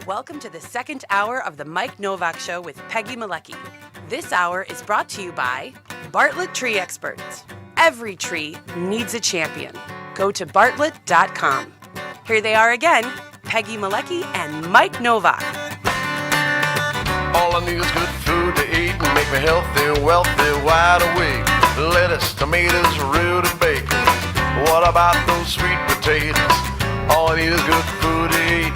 Welcome to the second hour of the Mike Nowak Show with Peggy Malecki. This hour is brought to you by Bartlett Tree Experts. Every tree needs a champion. Go to bartlett.com. Here they are again, Peggy Malecki and Mike Nowak. All I need is good food to eat and make me healthy, wealthy, wide awake. Lettuce, tomatoes, root and bacon. What about those sweet potatoes? All I need is good food to eat.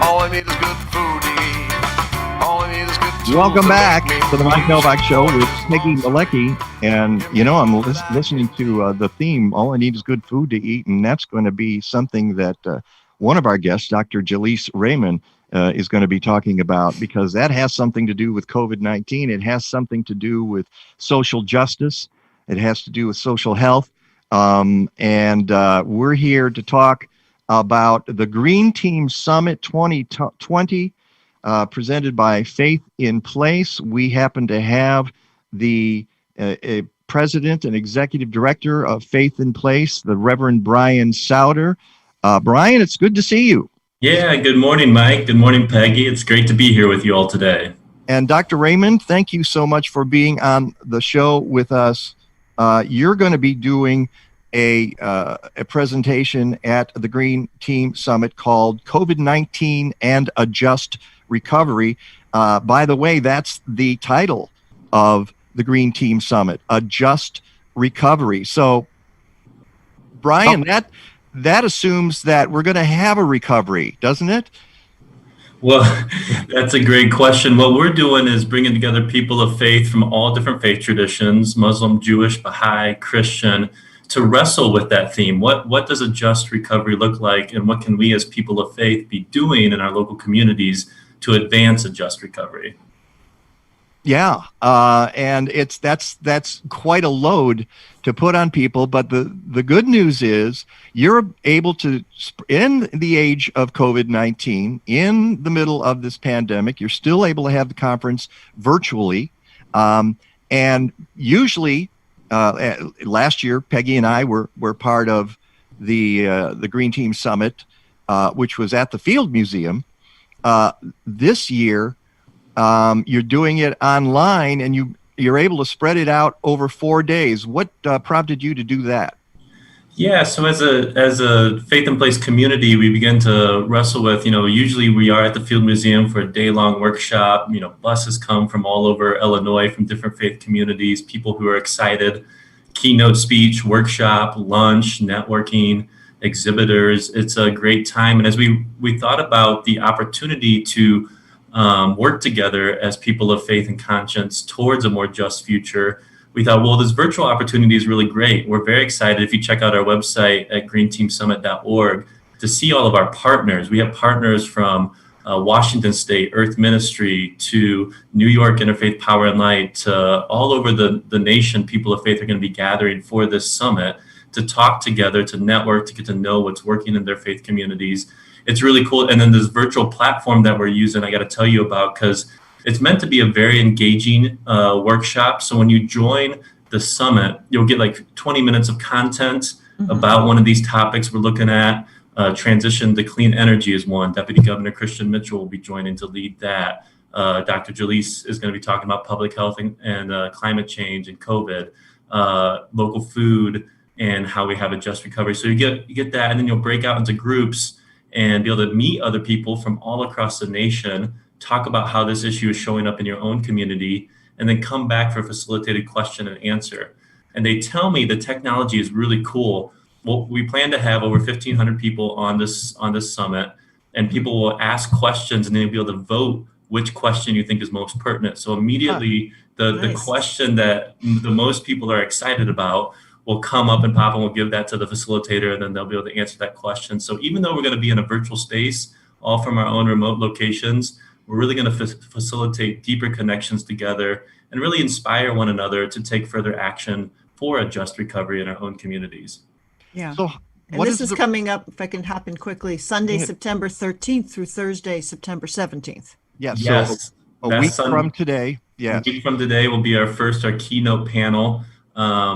All I need is good food to eat. All I need is good food. Welcome back to the Mike Nowak Show with Peggy Malecki. And, you know, I'm listening to the theme, All I Need is Good Food to Eat. And that's going to be something that one of our guests, Dr. Jalees Rehman, is going to be talking about, because that has something to do with COVID-19. It has something to do with social justice. It has to do with social health. And we're here to talk about the Green Team Summit 2020, presented by Faith in Place. We happen to have the president and executive director of Faith in Place, the Reverend Brian Sauder. Brian, it's good to see you. Yeah, good morning, Mike. Good morning, Peggy. It's great to be here with you all today. And Dr. Rehman, thank you so much for being on the show with us. You're going to be doing a presentation at the Green Team Summit called COVID-19 and a Just Recovery. By the way, that's the title of the Green Team Summit, A Just Recovery. So, Brian, that assumes that we're going to have a recovery, doesn't it? Well, that's a great question. What we're doing is bringing together people of faith from all different faith traditions, Muslim, Jewish, Baha'i, Christian, to wrestle with that theme. What does a just recovery look like, and what can we as people of faith be doing in our local communities to advance a just recovery? Yeah, and that's quite a load to put on people. But the good news is you're able to, in the age of COVID-19, in the middle of this pandemic, you're still able to have the conference virtually. And usually, last year, Peggy and I were part of the Green Team Summit, which was at the Field Museum. This year, you're doing it online, and you're able to spread it out over 4 days. What prompted you to do that? Yeah, so as a Faith in Place community, we begin to wrestle with, usually we are at the Field Museum for a day-long workshop. Buses come from all over Illinois from different faith communities, people who are excited, keynote speech, workshop, lunch, networking, exhibitors. It's a great time. And as we thought about the opportunity to work together as people of faith and conscience towards a more just future, we thought, well, this virtual opportunity is really great. We're very excited. If you check out our website at greenteamsummit.org to see all of our partners. We have partners from Washington State, Earth Ministry, to New York Interfaith Power and Light, to all over the nation. People of faith are going to be gathering for this summit to talk together, to network, to get to know what's working in their faith communities. It's really cool. And then this virtual platform that we're using, I got to tell you about, because it's meant to be a very engaging workshop. So when you join the summit, you'll get like 20 minutes of content about one of these topics we're looking at. Transition to clean energy is one. Deputy Governor Christian Mitchell will be joining to lead that. Dr. Jalees is going to be talking about public health and climate change and COVID, local food, and how we have a just recovery. So you get that, and then you'll break out into groups and be able to meet other people from all across the nation, talk about how this issue is showing up in your own community, and then come back for a facilitated question and answer. And they tell me the technology is really cool. Well, we plan to have over 1,500 people on this summit, and people will ask questions, and then you'll be able to vote which question you think is most pertinent. So immediately, the question that the most people are excited about will come up and pop, and we'll give that to the facilitator, and then they'll be able to answer that question. So even though we're going to be in a virtual space, all from our own remote locations, we're really going to facilitate deeper connections together and really inspire one another to take further action for a just recovery in our own communities. Yeah. So and this is coming up, if I can hop in quickly, Sunday, September 13th through Thursday, September 17th. Yes. Yes. So a week from today. Yeah. A week from today will be our keynote panel.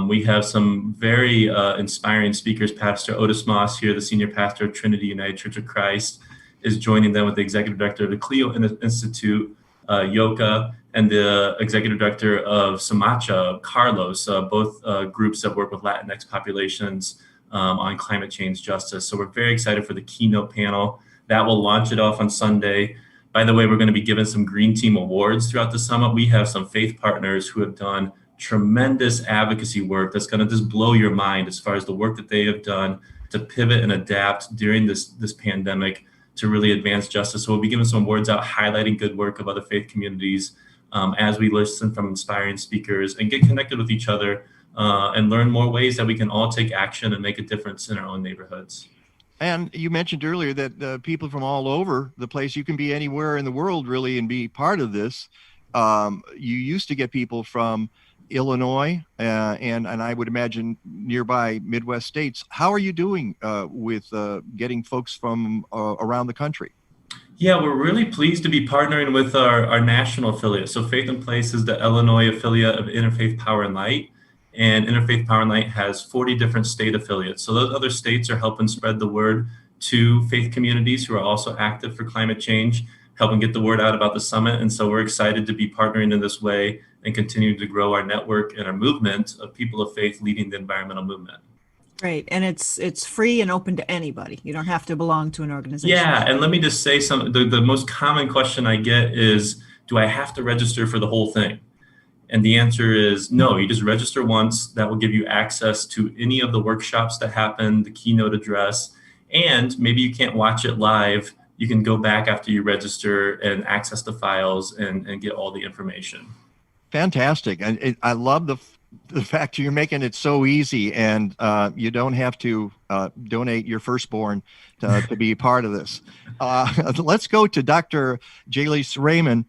We have some very inspiring speakers. Pastor Otis Moss here, the senior pastor of Trinity United Church of Christ, is joining them with the executive director of the Clio Institute, Yoka, and the executive director of Samacha, Carlos, both groups that work with Latinx populations on climate change justice. So we're very excited for the keynote panel. That will launch it off on Sunday. By the way, we're going to be giving some Green Team awards throughout the summit. We have some faith partners who have done tremendous advocacy work that's going to just blow your mind as far as the work that they have done to pivot and adapt during this pandemic to really advance justice. So we'll be giving some awards out highlighting good work of other faith communities as we listen from inspiring speakers and get connected with each other and learn more ways that we can all take action and make a difference in our own neighborhoods. And you mentioned earlier that people from all over the place, you can be anywhere in the world really and be part of this. You used to get people from Illinois and I would imagine nearby Midwest states. How are you doing with getting folks from around the country? Yeah, we're really pleased to be partnering with our national affiliate. So Faith in Place is the Illinois affiliate of Interfaith Power and Light. And Interfaith Power and Light has 40 different state affiliates. So those other states are helping spread the word to faith communities who are also active for climate change, helping get the word out about the summit. And so we're excited to be partnering in this way and continuing to grow our network and our movement of people of faith leading the environmental movement. Great. And it's free and open to anybody. You don't have to belong to an organization. Yeah. And let me just say the most common question I get is, do I have to register for the whole thing? And the answer is no, you just register once. That will give you access to any of the workshops that happen, the keynote address, and maybe you can't watch it live. You can go back after you register and access the files and get all the information. Fantastic. And I love the fact you're making it so easy and you don't have to donate your firstborn to be part of this. Let's go to Dr. Jalees Rehman.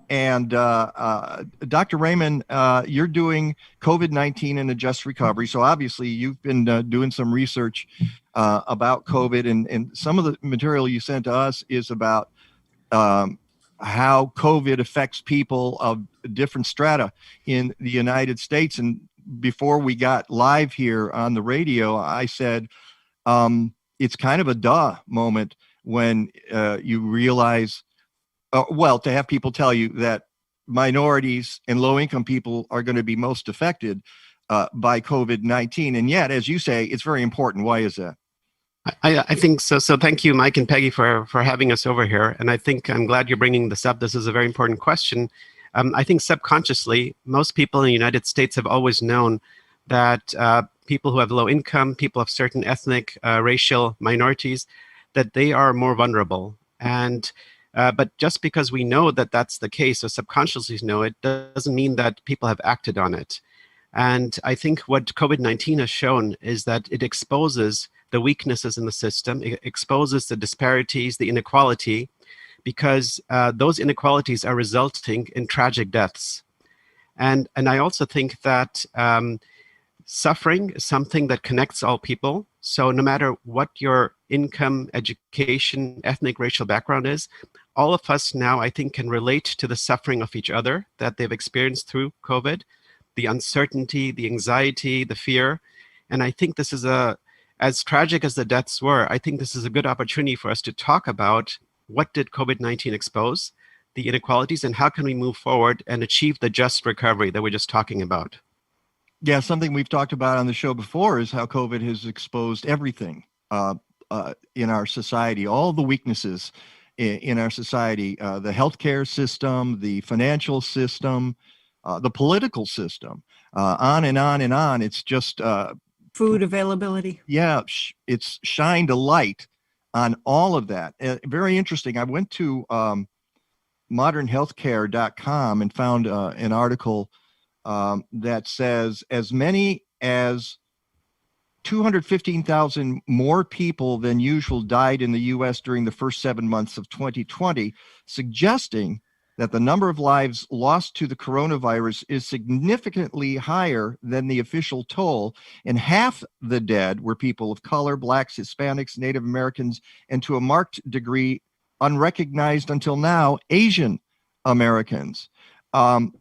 And Dr. Rehman, you're doing COVID-19 and a just recovery. So obviously you've been doing some research about COVID, and some of the material you sent to us is about how COVID affects people of different strata in the United States. And before we got live here on the radio, I said, it's kind of a duh moment when you realize to have people tell you that minorities and low-income people are going to be most affected by COVID-19. And yet, as you say, it's very important. Why is that? I think so. So thank you, Mike and Peggy, for having us over here. And I think I'm glad you're bringing this up. This is a very important question. I think subconsciously, most people in the United States have always known that people who have low income, people of certain ethnic, racial minorities, that they are more vulnerable. And but just because we know that that's the case, or subconsciously know it, doesn't mean that people have acted on it. And I think what COVID-19 has shown is that it exposes the weaknesses in the system, it exposes the disparities, the inequality, because those inequalities are resulting in tragic deaths. And I also think that suffering is something that connects all people. So no matter what your income, education, ethnic, racial background is, all of us now, I think, can relate to the suffering of each other that they've experienced through COVID, the uncertainty, the anxiety, the fear. And I think this is as tragic as the deaths were, I think this is a good opportunity for us to talk about what did COVID-19 expose, the inequalities, and how can we move forward and achieve the just recovery that we're just talking about. Yeah, something we've talked about on the show before is how COVID has exposed everything in our society, all the weaknesses in our society, the healthcare system, the financial system, the political system, on and on and on. It's just food availability. Yeah, it's shined a light on all of that. Very interesting. I went to modernhealthcare.com and found an article that says as many as 215,000 more people than usual died in the U.S. during the first 7 months of 2020, suggesting that the number of lives lost to the coronavirus is significantly higher than the official toll, and half the dead were people of color, Blacks, Hispanics, Native Americans, and to a marked degree, unrecognized until now, Asian Americans. I'm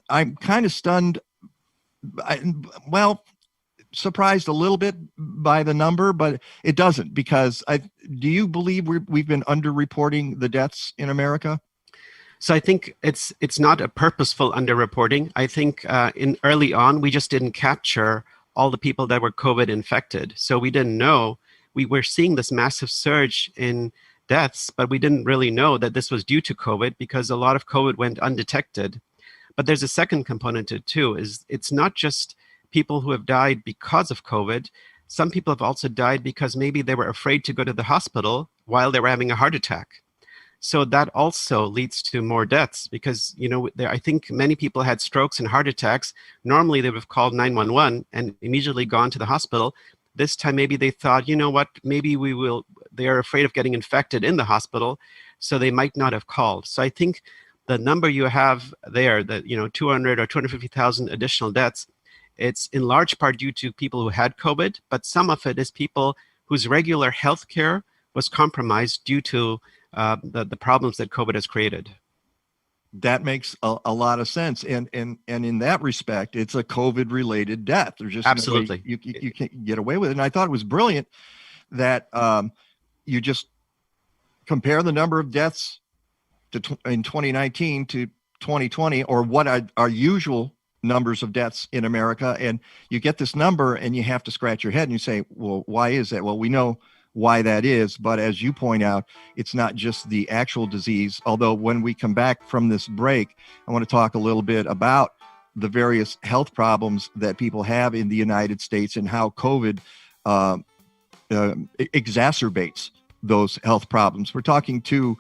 kind of stunned. surprised a little bit by the number, but it doesn't, because do you believe we've been underreporting the deaths in America? So I think it's not a purposeful underreporting. I think in early on, we just didn't capture all the people that were COVID infected. So we didn't know. We were seeing this massive surge in deaths, but we didn't really know that this was due to COVID, because a lot of COVID went undetected. But there's a second component to it too, is it's not just people who have died because of COVID. Some people have also died because maybe they were afraid to go to the hospital while they were having a heart attack. So that also leads to more deaths, because, I think many people had strokes and heart attacks. Normally they would have called 911 and immediately gone to the hospital. This time, maybe they thought, maybe they are afraid of getting infected in the hospital, so they might not have called. So I think the number you have there, that, 200 or 250,000 additional deaths, it's in large part due to people who had COVID, but some of it is people whose regular health care was compromised due to the problems that COVID has created. That makes a lot of sense, and in that respect, it's a COVID-related death. There's just absolutely no way you can't get away with it. And I thought it was brilliant that you just compare the number of deaths in 2019 to 2020, or what are our usual numbers of deaths in America, and you get this number, and you have to scratch your head and you say, well, why is that? Well, we know why that is, but as you point out, it's not just the actual disease. Although when we come back from this break, I want to talk a little bit about the various health problems that people have in the United States and how COVID exacerbates those health problems. We're talking to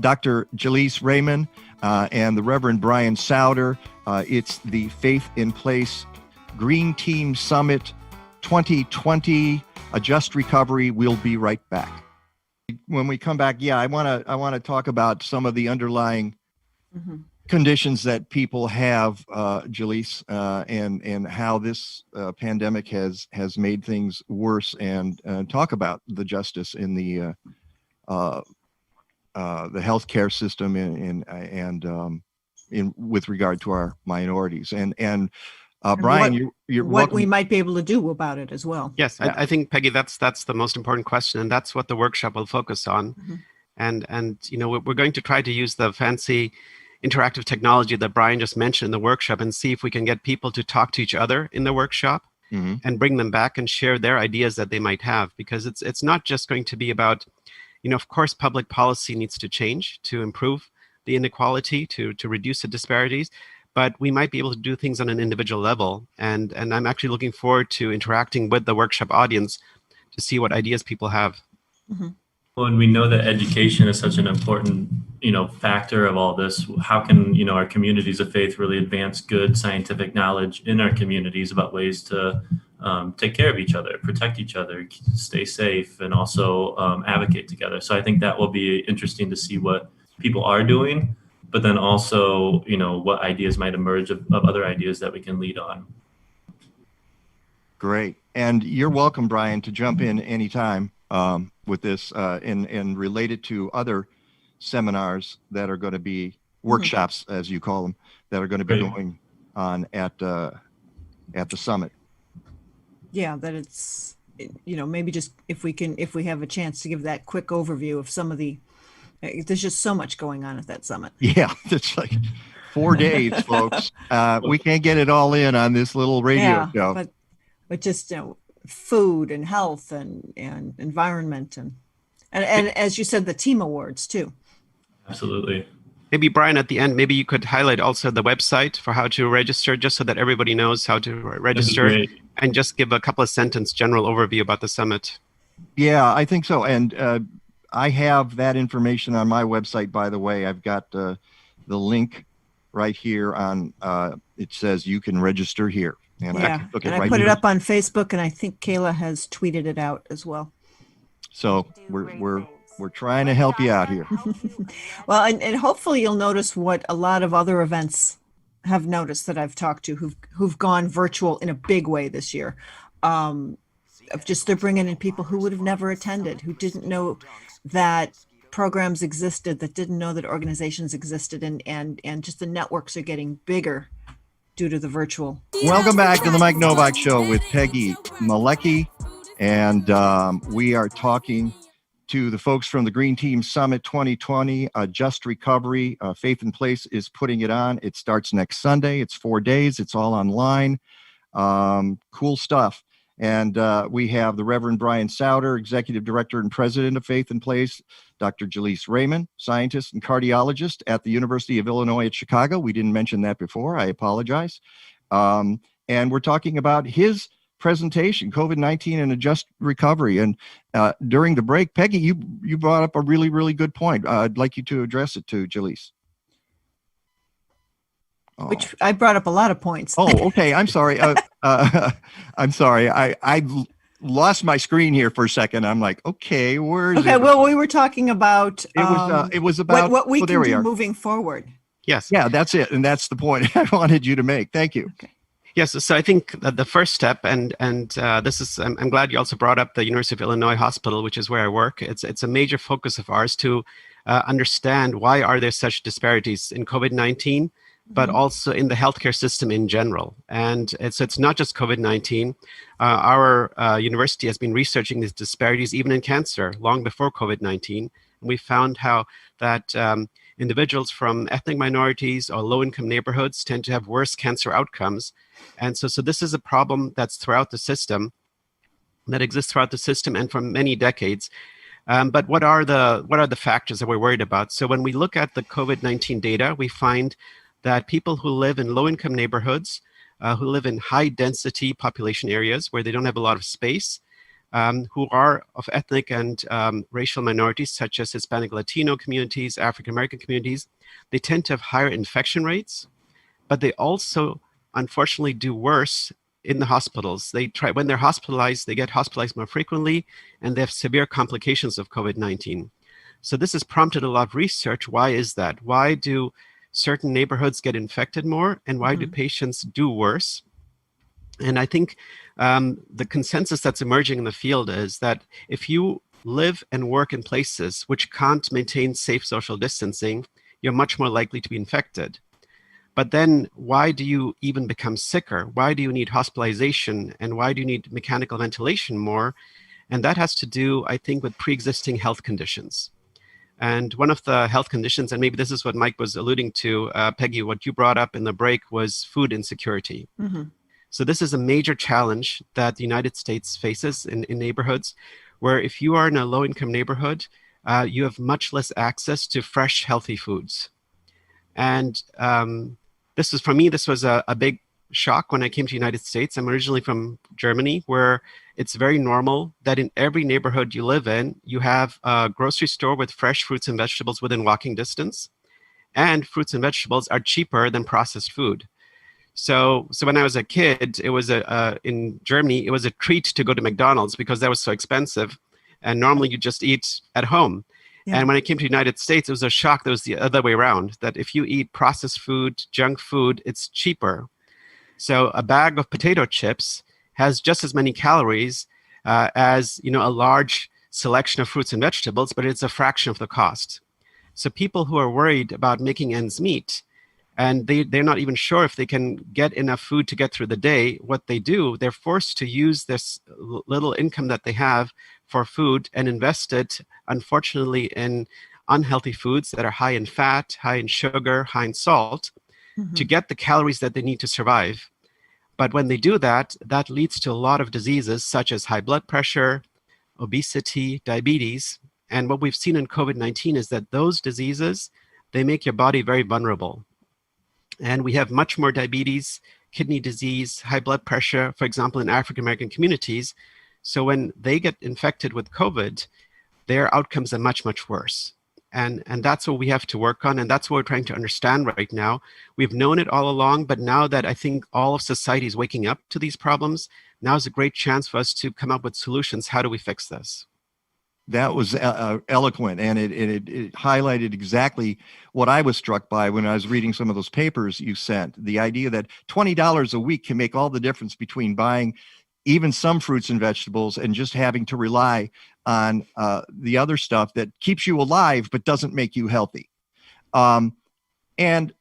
Dr. Jalees Rehman and the Reverend Brian Sauder. It's the Faith in Place Green Team Summit 2020, A Just Recovery. We'll be right back. When we come back, I want to talk about some of the underlying conditions that people have, Jalees, and how this pandemic has made things worse, and talk about the justice in the healthcare system and with regard to our minorities. And Brian, you're what welcome. we might be able to do about it as well. Yes, I think, Peggy, that's the most important question, and that's what the workshop will focus on. And we're going to try to use the fancy interactive technology that Brian just mentioned in the workshop, and see if we can get people to talk to each other in the workshop and bring them back and share their ideas that they might have, because it's not just going to be about, of course, public policy needs to change to improve the inequality, to reduce the disparities, but we might be able to do things on an individual level. And I'm actually looking forward to interacting with the workshop audience to see what ideas people have. Well, and we know that education is such an important, factor of all this. How can, our communities of faith really advance good scientific knowledge in our communities about ways to take care of each other, protect each other, stay safe, and also advocate together. So I think that will be interesting to see what people are doing, but then also, what ideas might emerge of other ideas that we can lead on. Great. And you're welcome, Brian, to jump in anytime with this and relate it to other seminars that are going to be workshops, as you call them, that are going to be going on at the summit. Yeah, that it's, maybe just if we have a chance to give that quick overview of some of the, there's just so much going on at that summit. Yeah, it's like 4 days, folks. We can't get it all in on this little radio show. But just food and health and environment and as you said, the team awards too. Absolutely. Maybe, Brian, at the end, maybe you could highlight also the website for how to register, just so that everybody knows how to register, and just give a couple of sentence general overview about the summit. Yeah, I think so. And I have that information on my website, by the way. I've got the link right here on, it says you can register here. And I can look at I put it up on Facebook, and I think Kayla has tweeted it out as well. So we're trying to help you out here. Well, and hopefully you'll notice what a lot of other events have noticed that I've talked to who've gone virtual in a big way this year. Of just they're bringing in people who would have never attended, who didn't know that programs existed, that didn't know that organizations existed, and just the networks are getting bigger due to the virtual. Welcome back to the Mike Nowak Show with Peggy Malecki. And we are talking to the folks from the Green Team Summit 2020, Just Recovery. Faith in Place is putting it on. It starts next Sunday. It's 4 days. It's all online. Cool stuff. And we have the Reverend Brian Sauder, Executive Director and President of Faith in Place, Dr. Jalees Rehman, scientist and cardiologist at the University of Illinois at Chicago. We didn't mention that before. I apologize. And we're talking about his presentation, COVID-19 and a Just Recovery. And during the break, Peggy, you brought up a really, really good point. I'd like you to address it to Jalees. Oh. Which I brought up a lot of points. Oh, okay. I'm sorry. I'm sorry. I lost my screen here for a second. I'm like, okay, where is it? Okay, well, we were talking about it was about what we can we do are. moving forward. Yes. Yeah, that's it. And that's the point I wanted you to make. Thank you. Okay. Yes, so I think that the first step, and this is, I'm glad you also brought up the University of Illinois Hospital, which is where I work. It's a major focus of ours to understand why are there such disparities in COVID-19, but also in the healthcare system in general. And it's not just COVID-19. Our university has been researching these disparities even in cancer long before COVID-19. And we found how that individuals from ethnic minorities or low-income neighborhoods tend to have worse cancer outcomes. And so this is a problem that's throughout the system, that exists throughout the system and for many decades. But what are the factors that we're worried about? So when we look at the COVID-19 data, we find that people who live in low-income neighborhoods, who live in high-density population areas where they don't have a lot of space, who are of ethnic and racial minorities, such as Hispanic Latino communities, African American communities, they tend to have higher infection rates, but they also, unfortunately, do worse in the hospitals. When they're hospitalized, they get hospitalized more frequently, and they have severe complications of COVID-19. So this has prompted a lot of research. Why is that? Why do certain neighborhoods get infected more, and why do patients do worse? And I think the consensus that's emerging in the field is that if you live and work in places which can't maintain safe social distancing, you're much more likely to be infected. But then why do you even become sicker? Why do you need hospitalization? And why do you need mechanical ventilation more? And that has to do, I think, with pre-existing health conditions. And one of the health conditions, and maybe this is what Mike was alluding to, Peggy, what you brought up in the break was food insecurity. So this is a major challenge that the United States faces in neighborhoods, where if you are in a low-income neighborhood, you have much less access to fresh, healthy foods. And this was a big shock when I came to the United States. I'm originally from Germany, where it's very normal that in every neighborhood you live in, you have a grocery store with fresh fruits and vegetables within walking distance. And fruits and vegetables are cheaper than processed food. So when I was a kid, it was in Germany, it was a treat to go to McDonald's because that was so expensive. And normally you just eat at home. Yeah. And when I came to the United States, it was a shock that was the other way around, that if you eat processed food, junk food, it's cheaper. So a bag of potato chips has just as many calories as a large selection of fruits and vegetables, but it's a fraction of the cost. So people who are worried about making ends meet, and they're not even sure if they can get enough food to get through the day, what they do, they're forced to use this little income that they have for food and invest it, unfortunately, in unhealthy foods that are high in fat, high in sugar, high in salt, to get the calories that they need to survive. But when they do that, that leads to a lot of diseases such as high blood pressure, obesity, diabetes. And what we've seen in COVID-19 is that those diseases, they make your body very vulnerable. And we have much more diabetes, kidney disease, high blood pressure, for example, in African American communities. So when they get infected with COVID, their outcomes are much, much worse. And that's what we have to work on. And that's what we're trying to understand right now. We've known it all along, but now that I think all of society is waking up to these problems, now is a great chance for us to come up with solutions. How do we fix this? That was eloquent, and it highlighted exactly what I was struck by when I was reading some of those papers you sent. The idea that $20 a week can make all the difference between buying even some fruits and vegetables and just having to rely on the other stuff that keeps you alive but doesn't make you healthy. And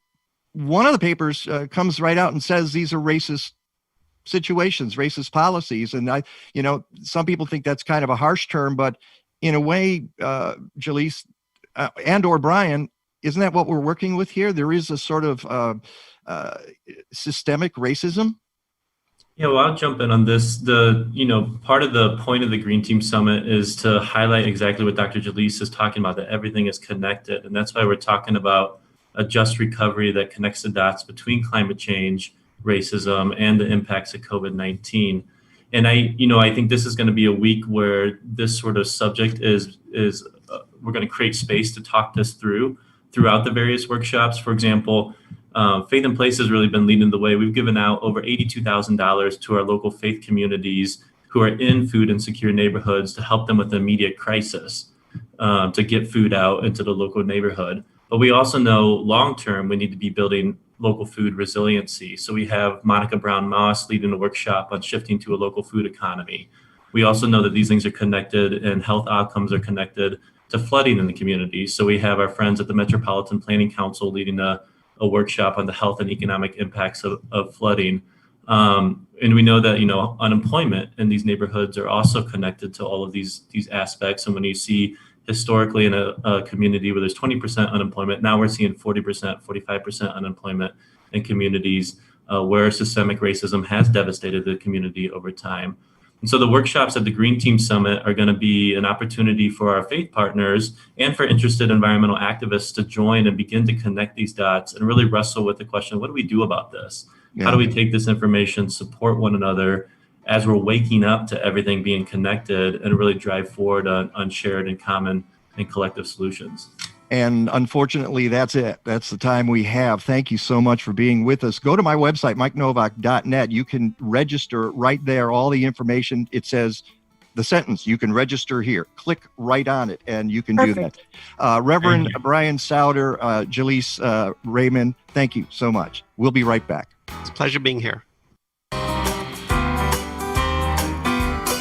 one of the papers comes right out and says these are racist situations, racist policies. And some people think that's kind of a harsh term, but in a way, Jalees and or Brian, isn't that what we're working with here? There is a sort of systemic racism. Yeah, well, I'll jump in on this. Part of the point of the Green Team Summit is to highlight exactly what Dr. Jalees is talking about, that everything is connected. And that's why we're talking about a just recovery that connects the dots between climate change, racism, and the impacts of COVID-19. And I think this is going to be a week where this sort of subject is we're going to create space to talk this throughout the various workshops. For example, Faith in Place has really been leading the way. We've given out over $82,000 to our local faith communities who are in food insecure neighborhoods to help them with the immediate crisis, to get food out into the local neighborhood. But we also know long-term, we need to be building local food resiliency. So we have Monica Brown-Moss leading a workshop on shifting to a local food economy. We also know that these things are connected and health outcomes are connected to flooding in the community. So we have our friends at the Metropolitan Planning Council leading a workshop on the health and economic impacts of flooding. And we know that, unemployment in these neighborhoods are also connected to all of these aspects. And when you see historically in a community where there's 20% unemployment, now we're seeing 40%, 45% unemployment in communities where systemic racism has devastated the community over time. And so the workshops at the Green Team Summit are going to be an opportunity for our faith partners and for interested environmental activists to join and begin to connect these dots and really wrestle with the question, what do we do about this? Yeah. How do we take this information, support one another as we're waking up to everything being connected and really drive forward on shared and common and collective solutions? And unfortunately, that's it. That's the time we have. Thank you so much for being with us. Go to my website, MikeNowak.net. You can register right there. All the information, it says the sentence, you can register here. Click right on it, and you can Perfect. do that. Reverend Brian Sauder, Jalees Rehman, thank you so much. We'll be right back. It's a pleasure being here.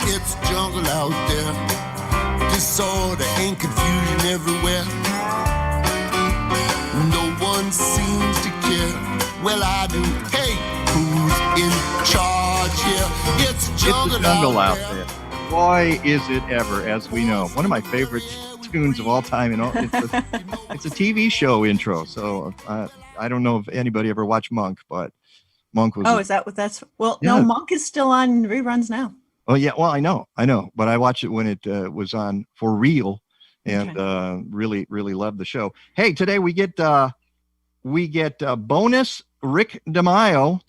It's jungle out there. Disorder and confusion everywhere. No one seems to care. Well, I do. Hey, who's in charge here? It's jungle out there. Boy, is it ever, as we know. One of my favorite tunes of all time. It's a TV show intro. So I don't know if anybody ever watched Monk, but Monk was. Oh, is that what that's? Well, yeah. No, Monk is still on reruns now. Oh yeah, well I know, but I watched it when it was on for real, and really loved the show. Hey, today we get bonus Rick DeMaio.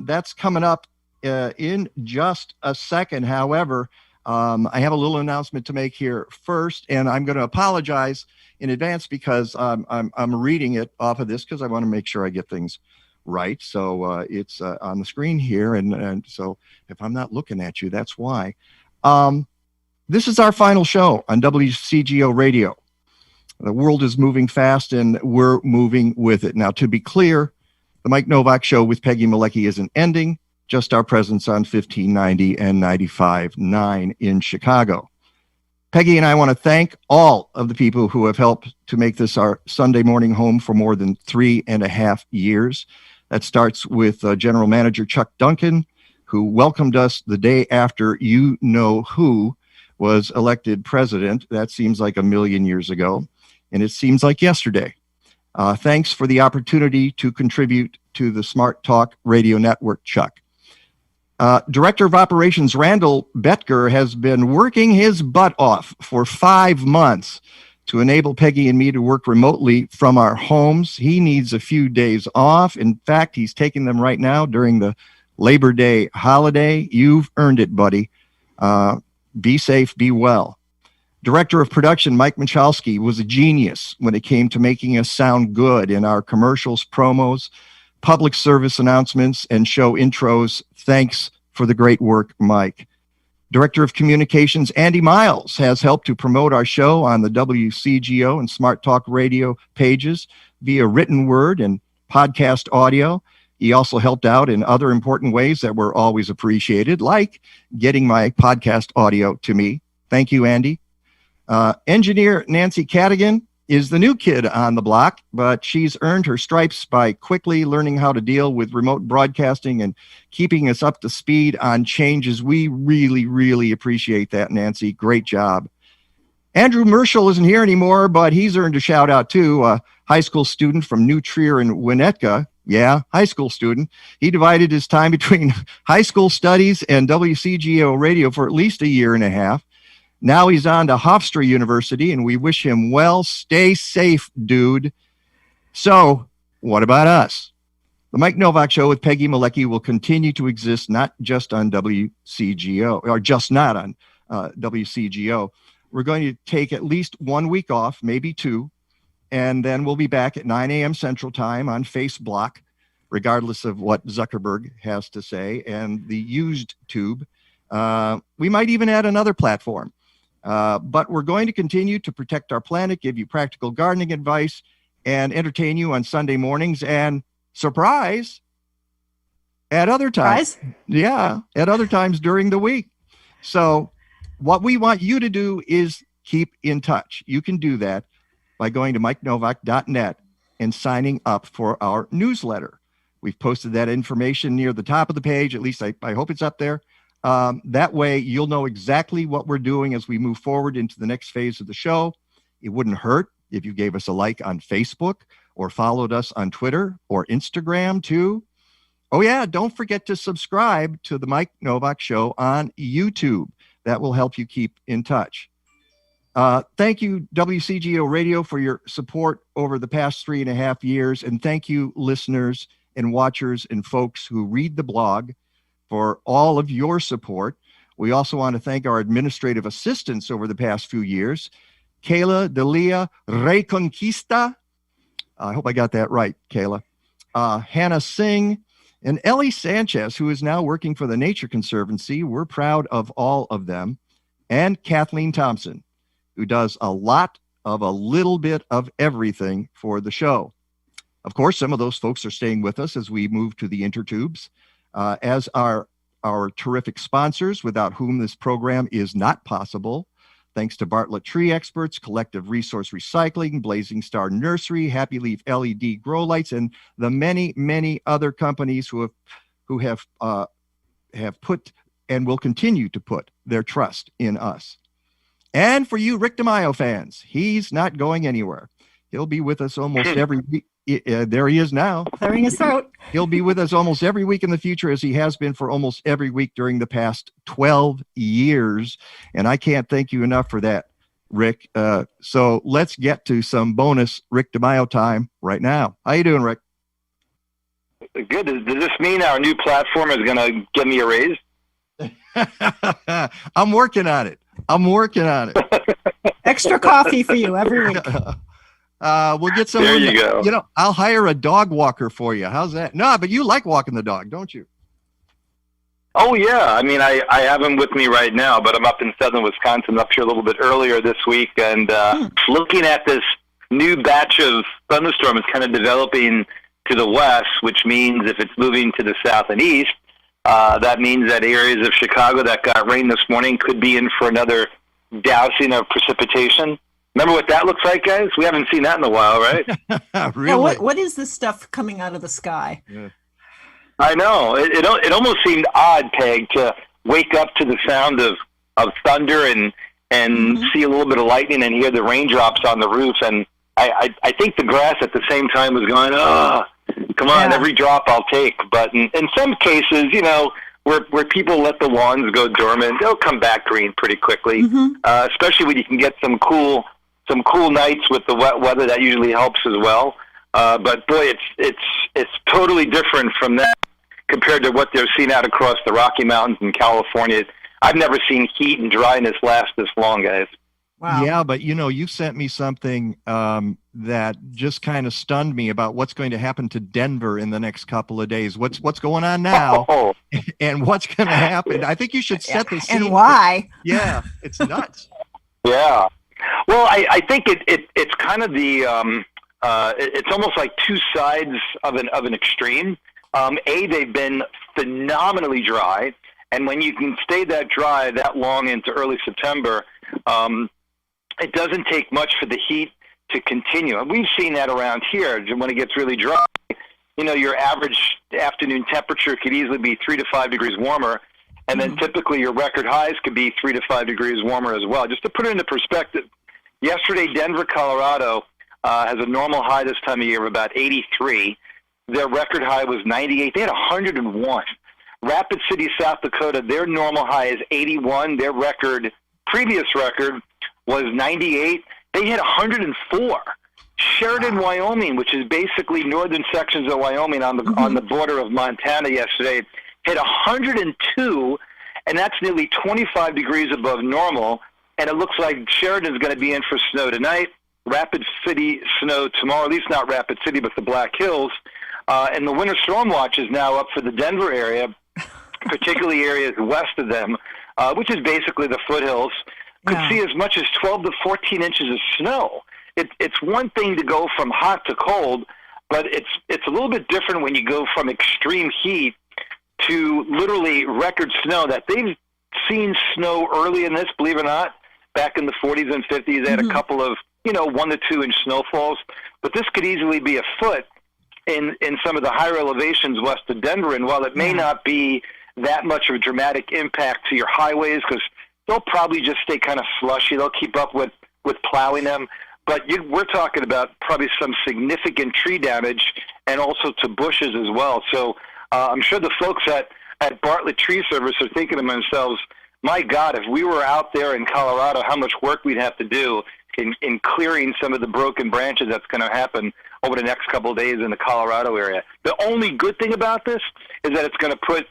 That's coming up in just a second. However, I have a little announcement to make here first, and I'm going to apologize in advance because I'm reading it off of this because I want to make sure I get things right. So it's on the screen here, and so if I'm not looking at you, that's why. This is our final show on WCGO Radio. The world is moving fast, and we're moving with it. Now, to be clear, the Mike Nowak Show with Peggy Malecki isn't ending, just our presence on 1590 and 95.9 in Chicago. Peggy and I want to thank all of the people who have helped to make this our Sunday morning home for more than 3.5 years. That starts with General Manager Chuck Duncan, who welcomed us the day after you know who was elected president. That seems like a million years ago, and it seems like yesterday. Thanks for the opportunity to contribute to the Smart Talk Radio Network, Chuck. Director of Operations Randall Betker has been working his butt off for 5 months to enable Peggy and me to work remotely from our homes. He needs a few days off. In fact, he's taking them right now during the Labor Day holiday. You've earned it, buddy. Be safe, be well. Director of Production Mike Michalski was a genius when it came to making us sound good in our commercials, promos, public service announcements, and show intros. Thanks for the great work, Mike. Director of Communications Andy Miles has helped to promote our show on the WCGO and Smart Talk Radio pages via written word and podcast audio. He also helped out in other important ways that were always appreciated, like getting my podcast audio to me. Thank you, Andy. Engineer Nancy Cadigan is the new kid on the block, but she's earned her stripes by quickly learning how to deal with remote broadcasting and keeping us up to speed on changes. We really, really appreciate that, Nancy. Great job. Andrew Merschel isn't here anymore, but he's earned a shout out too. A high school student from New Trier in Winnetka. Yeah, high school student. He divided his time between high school studies and WCGO radio for at least a year and a half. Now he's on to Hofstra University, and we wish him well. Stay safe, dude. So, what about us? The Mike Nowak Show with Peggy Malecki will continue to exist not just on WCGO, or just not on WCGO. We're going to take at least 1 week off, maybe 2, and then we'll be back at 9 a.m. Central Time on Facebook, regardless of what Zuckerberg has to say, and the used tube. We might even add another platform. But we're going to continue to protect our planet, give you practical gardening advice, and entertain you on Sunday mornings. And surprise, at other times. Yeah, at other times during the week. So what we want you to do is keep in touch. You can do that by going to mikenovak.net and signing up for our newsletter. We've posted that information near the top of the page. At least I hope it's up there. That way you'll know exactly what we're doing as we move forward into the next phase of the show. It wouldn't hurt if you gave us a like on Facebook or followed us on Twitter or Instagram too. Oh yeah, don't forget to subscribe to the Mike Nowak Show on YouTube. That will help you keep in touch. Thank you, WCGO Radio, for your support over the past 3.5 years. And thank you, listeners and watchers and folks who read the blog, for all of your support. We also want to thank our administrative assistants over the past few years, Kayla Delia Reconquista. I hope I got that right, Kayla. Hannah Singh and Ellie Sanchez, who is now working for the Nature Conservancy. We're proud of all of them. And Kathleen Thompson, who does a lot of a little bit of everything for the show. Of course, some of those folks are staying with us as we move to the intertubes. As our terrific sponsors, without whom this program is not possible. Thanks to Bartlett Tree Experts, Collective Resource Recycling, Blazing Star Nursery, Happy Leaf LED Grow Lights, and the many, many other companies who have put and will continue to put their trust in us. And for you Rick DeMaio fans, he's not going anywhere. He'll be with us almost every week. There he is now. Clearing his throat. He'll be with us almost every week in the future, as he has been for almost every week during the past 12 years. And I can't thank you enough for that, Rick. So let's get to some bonus Rick DeMaio time right now. How you doing, Rick? Good. Does this mean our new platform is going to give me a raise? I'm working on it. Extra coffee for you every week. We'll get some. There you go. You know, I'll hire a dog walker for you. How's that? No, but you like walking the dog, don't you? Oh, yeah. I mean, I have him with me right now, but I'm up in southern Wisconsin, up here a little bit earlier this week, and looking at this new batch of thunderstorms kind of developing to the west, which means if it's moving to the south and east, that means that areas of Chicago that got rain this morning could be in for another dousing of precipitation. Remember what that looks like, guys? We haven't seen that in a while, right? Really? Now, what is this stuff coming out of the sky? Yeah. I know. It almost seemed odd, Peg, to wake up to the sound of thunder and see a little bit of lightning and hear the raindrops on the roof. And I think the grass at the same time was going, oh, come on, Yeah. every drop I'll take. But in some cases, you know, where people let the lawns go dormant, they'll come back green pretty quickly, especially when you can get some cool nights with the wet weather. That usually helps as well. But boy, it's totally different from that compared to what they're seeing out across the Rocky Mountains in California. I've never seen heat and dryness last this long, guys. Wow. Yeah, but you know, you sent me something that just kind of stunned me about what's going to happen to Denver in the next couple of days. What's going on now, Oh, and what's going to happen? I think you should set the scene. And why? Yeah, it's nuts. yeah. Well, I think it's kind of the it's almost like two sides of an extreme. They've been phenomenally dry, and when you can stay that dry that long into early September, it doesn't take much for the heat to continue. And we've seen that around here when it gets really dry. You know, your average afternoon temperature could easily be 3 to 5 degrees warmer, and then typically your record highs could be 3 to 5 degrees warmer as well. Just to put it into perspective, yesterday Denver, Colorado has a normal high this time of year of about 83. Their record high was 98. They had 101. Rapid City, South Dakota, their normal high is 81. Their previous record was 98. They hit 104. Sheridan, Wyoming, which is basically northern sections of Wyoming on the border of Montana yesterday, hit 102, and that's nearly 25 degrees above normal. And it looks like Sheridan's going to be in for snow tonight. Rapid City snow tomorrow, at least not Rapid City, but the Black Hills. And the winter storm watch is now up for the Denver area, particularly areas west of them, which is basically the foothills. Could see as much as 12 to 14 inches of snow. It's one thing to go from hot to cold, but it's a little bit different when you go from extreme heat to literally record snow. That they've seen snow early in this, believe it or not, back in the 40s and 50s. They had a couple of 1 to 2 inch snowfalls, but this could easily be a foot in some of the higher elevations west of Denver. And while it may not be that much of a dramatic impact to your highways, because they'll probably just stay kind of slushy, they'll keep up with plowing them. But we're talking about probably some significant tree damage and also to bushes as well. So I'm sure the folks at Bartlett Tree Service are thinking to themselves, my God, if we were out there in Colorado, how much work we'd have to do in clearing some of the broken branches that's going to happen over the next couple of days in the Colorado area. The only good thing about this is that it's going to put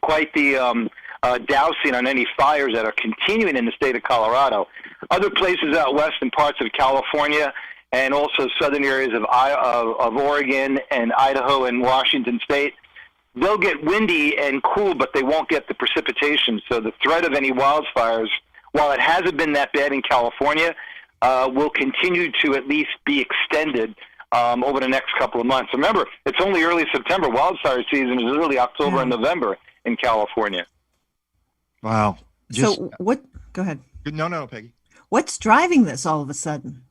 quite the dousing on any fires that are continuing in the state of Colorado. Other places out west in parts of California and also southern areas of Oregon and Idaho and Washington State, they'll get windy and cool, but they won't get the precipitation. So the threat of any wildfires, while it hasn't been that bad in California, will continue to at least be extended over the next couple of months. Remember, it's only early September. Wildfire season is early October and November in California. Wow. So what? Go ahead. No, Peggy. What's driving this all of a sudden?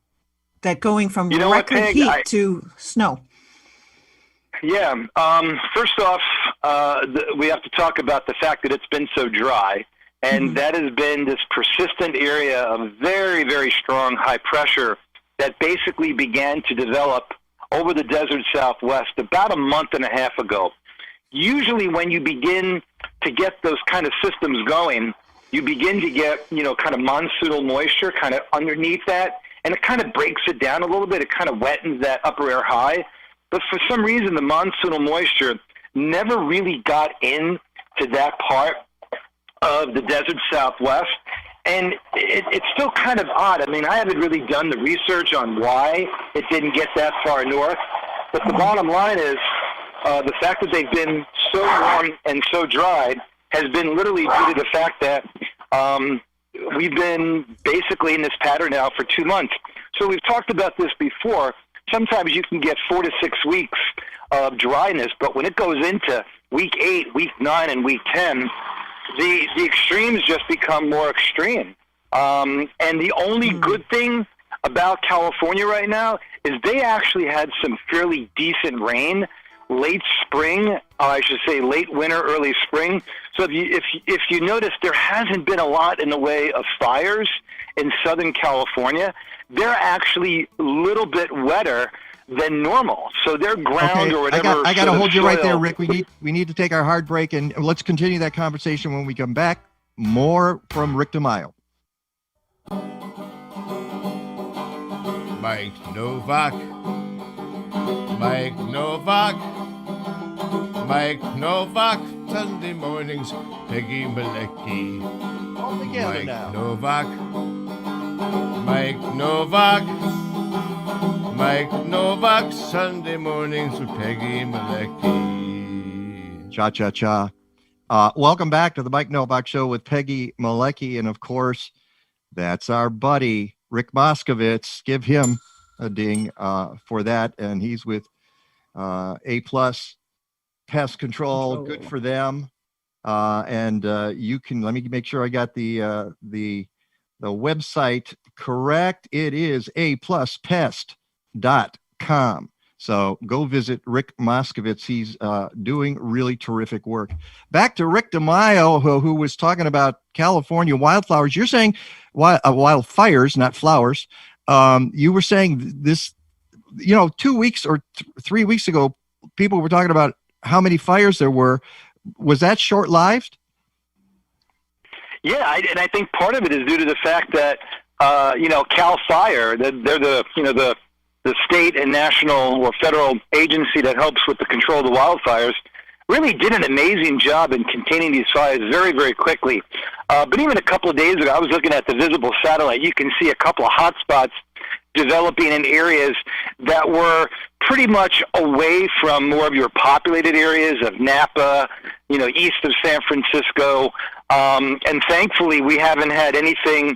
That going from record heat to snow? Yeah. First off, we have to talk about the fact that it's been so dry, and that has been this persistent area of very, very strong high pressure that basically began to develop over the desert Southwest about a month and a half ago. Usually when you begin to get those kind of systems going, you begin to get, kind of monsoonal moisture kind of underneath that, and it kind of breaks it down a little bit. It kind of wettens that upper air high. But for some reason, the monsoonal moisture never really got into that part of the desert Southwest. And it's still kind of odd. I mean, I haven't really done the research on why it didn't get that far north. But the bottom line is the fact that they've been so warm and so dry has been literally due to the fact that we've been basically in this pattern now for 2 months. So we've talked about this before. Sometimes you can get 4 to 6 weeks of dryness, but when it goes into week 8, week 9, and week 10, the extremes just become more extreme. And the only good thing about California right now is they actually had some fairly decent rain late spring, I should say late winter, early spring. So if you notice, there hasn't been a lot in the way of fires in Southern California. They're actually a little bit wetter than normal. So their ground or whatever. I got to hold you right there, Rick. We need to take our hard break, and let's continue that conversation when we come back. More from Rick DeMille. Mike Nowak. Mike Nowak. Mike Nowak. Sunday mornings, Peggy Malecki. All together Mike now. Nowak. Mike Nowak. Mike Nowak. Sunday mornings with Peggy Malecki. Cha-cha-cha. Welcome back to the Mike Nowak Show with Peggy Malecki. And, of course, that's our buddy, Rick Moskovitz. Give him a ding for that. And he's with A-plus Pest Control. Good for them. And you can, let me make sure I got the the website correct. It is apluspest.com. So go visit Rick Moskovitz. He's doing really terrific work. Back to Rick DeMaio, who was talking about California wildflowers. You're saying wildfires, not flowers. You were saying this, 2 weeks or 3 weeks ago, people were talking about how many fires there were. Was that short-lived? Yeah, and I think part of it is due to the fact that Cal Fire, they're the state and national or federal agency that helps with the control of the wildfires, really did an amazing job in containing these fires very, very quickly. But even a couple of days ago, I was looking at the visible satellite. You can see a couple of hot spots developing in areas that were pretty much away from more of your populated areas of Napa, east of San Francisco. And thankfully, we haven't had anything,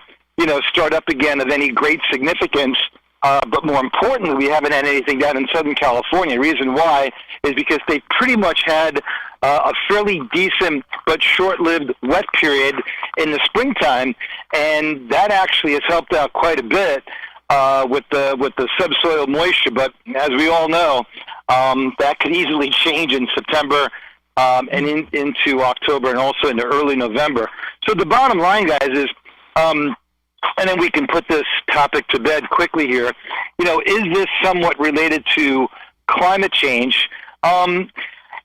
start up again of any great significance. But more importantly, we haven't had anything down in Southern California. The reason why is because they pretty much had a fairly decent but short-lived wet period in the springtime, and that actually has helped out quite a bit with the subsoil moisture. But as we all know, that could easily change in September and into October and also into early November. So the bottom line, guys, is and then we can put this topic to bed quickly here. Is this somewhat related to climate change?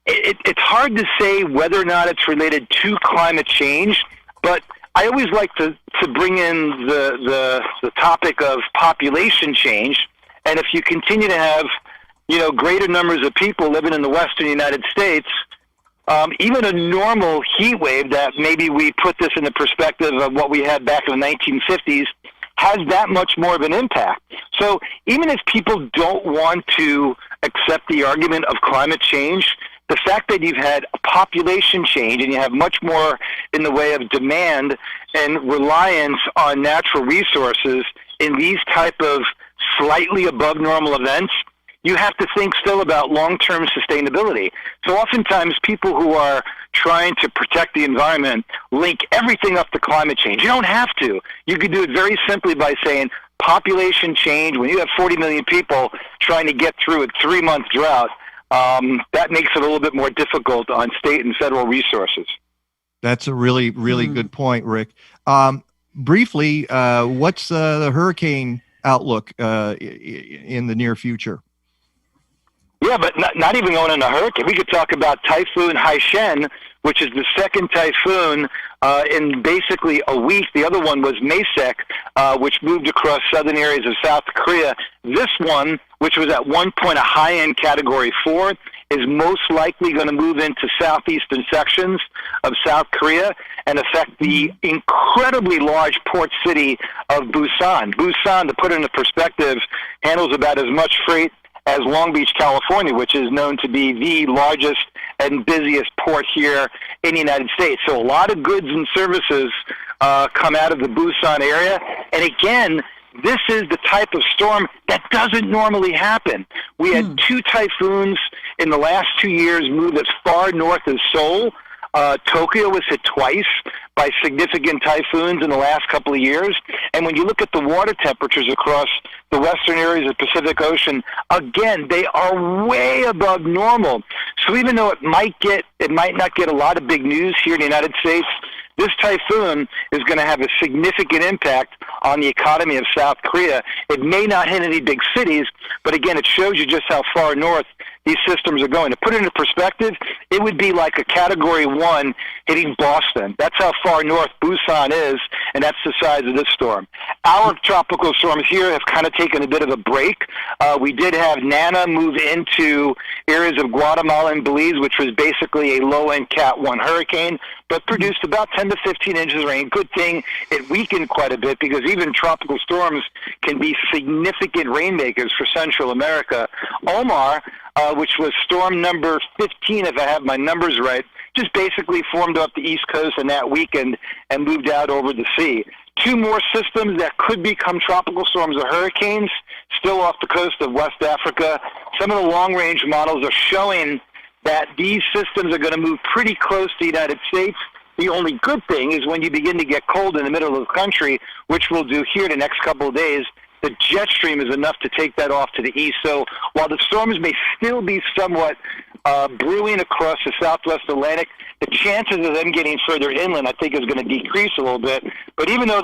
It's hard to say whether or not it's related to climate change, but I always like to bring in the topic of population change. And if you continue to have, greater numbers of people living in the western United States, even a normal heat wave that maybe we put this in the perspective of what we had back in the 1950s has that much more of an impact. So even if people don't want to accept the argument of climate change, the fact that you've had a population change and you have much more in the way of demand and reliance on natural resources in these type of slightly above normal events, you have to think still about long-term sustainability. So oftentimes people who are trying to protect the environment link everything up to climate change. You don't have to. You could do it very simply by saying population change. When you have 40 million people trying to get through a 3-month drought, that makes it a little bit more difficult on state and federal resources. That's a really, really good point, Rick. Briefly, what's the hurricane outlook in the near future? Yeah, but not even going into hurricane. We could talk about Typhoon Haishen, which is the second typhoon in basically a week. The other one was Masek, which moved across southern areas of South Korea. This one, which was at one point a high-end Category 4, is most likely going to move into southeastern sections of South Korea and affect the incredibly large port city of Busan. Busan, to put it into perspective, handles about as much freight as Long Beach, California, which is known to be the largest and busiest port here in the United States. So a lot of goods and services come out of the Busan area. And again, this is the type of storm that doesn't normally happen. We had 2 typhoons in the last 2 years move as far north as Seoul. Tokyo was hit twice by significant typhoons in the last couple of years. And when you look at the water temperatures across the western areas of the Pacific Ocean, again, they are way above normal. So even though it might not get a lot of big news here in the United States, this typhoon is going to have a significant impact on the economy of South Korea. It may not hit any big cities, but again, it shows you just how far north these systems are going. To put it into perspective, it would be like a Category 1 hitting Boston. That's how far north Busan is, and that's the size of this storm. Our tropical storms here have kind of taken a bit of a break. We did have Nana move into areas of Guatemala and Belize, which was basically a low-end Cat 1 hurricane, but produced about 10 to 15 inches of rain. Good thing it weakened quite a bit, because even tropical storms can be significant rainmakers for Central America. Omar, which was storm number 15, if I have my numbers right, just basically formed up the East Coast in that weekend and moved out over the sea. 2 more systems that could become tropical storms or hurricanes still off the coast of West Africa. Some of the long-range models are showing that these systems are going to move pretty close to the United States The only good thing is when you begin to get cold in the middle of the country, which we'll do here the next couple of days, the jet stream is enough to take that off to the east. So while the storms may still be somewhat brewing across the southwest Atlantic, the chances of them getting further inland, I think, is going to decrease a little bit. But even though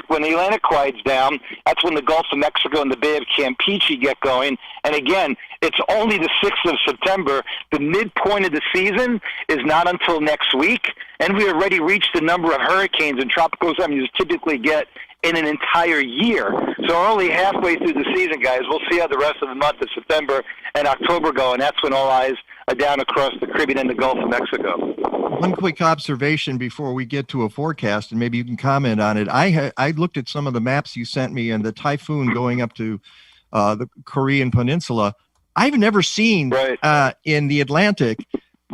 when the Atlantic quiets down, that's when the Gulf of Mexico and the Bay of Campeche get going. And again, it's only the 6th of September. The midpoint of the season is not until next week, and we already reached the number of hurricanes and tropical storms you typically get in an entire year. So we're only halfway through the season, guys. We'll see how the rest of the month of September and October go, and that's when all eyes are down across the Caribbean and the Gulf of Mexico. One quick observation before we get to a forecast, and maybe you can comment on it. I looked at some of the maps you sent me, and the typhoon going up to the Korean Peninsula. I've never seen in the Atlantic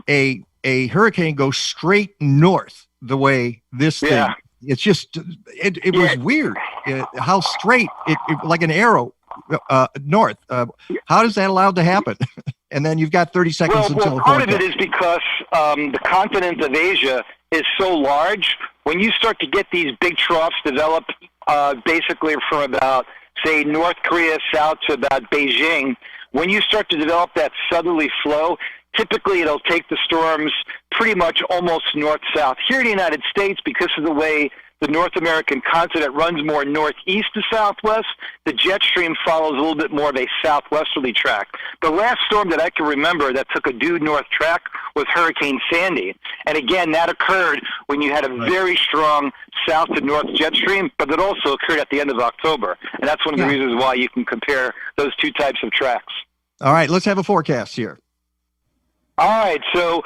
a hurricane go straight north the way this thing. It's just it was weird how straight it like an arrow north. How is that allowed to happen? And then you've got 30 seconds until the part of it is because the continent of Asia is so large. When you start to get these big troughs develop basically from about, say, North Korea south to about Beijing, when you start to develop that southerly flow, typically it'll take the storms pretty much almost north-south. Here in the United States, because of the way the North American continent runs more northeast to southwest, the jet stream follows a little bit more of a southwesterly track. The last storm that I can remember that took a due north track was Hurricane Sandy. And again, that occurred when you had a very strong south to north jet stream, but that also occurred at the end of October. And that's one of the reasons why you can compare those two types of tracks. All right, let's have a forecast here. All right, so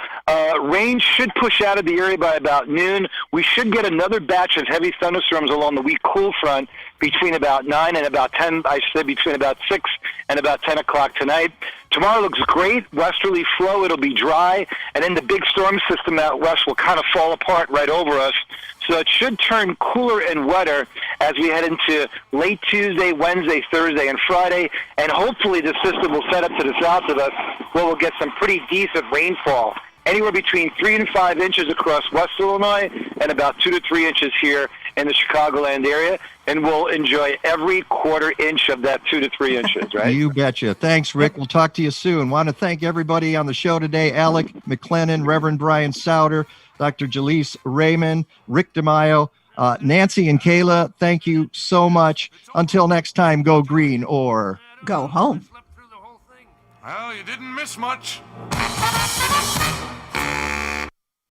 rain should push out of the area by about noon. We should get another batch of heavy thunderstorms along the weak cool front between about 9 and about 10, I said between about 6 and about 10 o'clock tonight. Tomorrow looks great, westerly flow, it'll be dry, and then the big storm system out west will kind of fall apart right over us. So it should turn cooler and wetter as we head into late Tuesday, Wednesday, Thursday, and Friday, and hopefully the system will set up to the south of us where we'll get some pretty decent rainfall, anywhere between 3 and 5 inches across West Illinois and about 2 to 3 inches here in the Chicagoland area, and we'll enjoy every quarter inch of that 2 to 3 inches, right? You betcha. Thanks, Rick. We'll talk to you soon. Want to thank everybody on the show today: Alec McLennan, Reverend Brian Sauder, Dr. Jalees Rehman, Rick DeMaio, Nancy and Kayla. Thank you so much. Until next time, go green or go home. Well, you didn't miss much.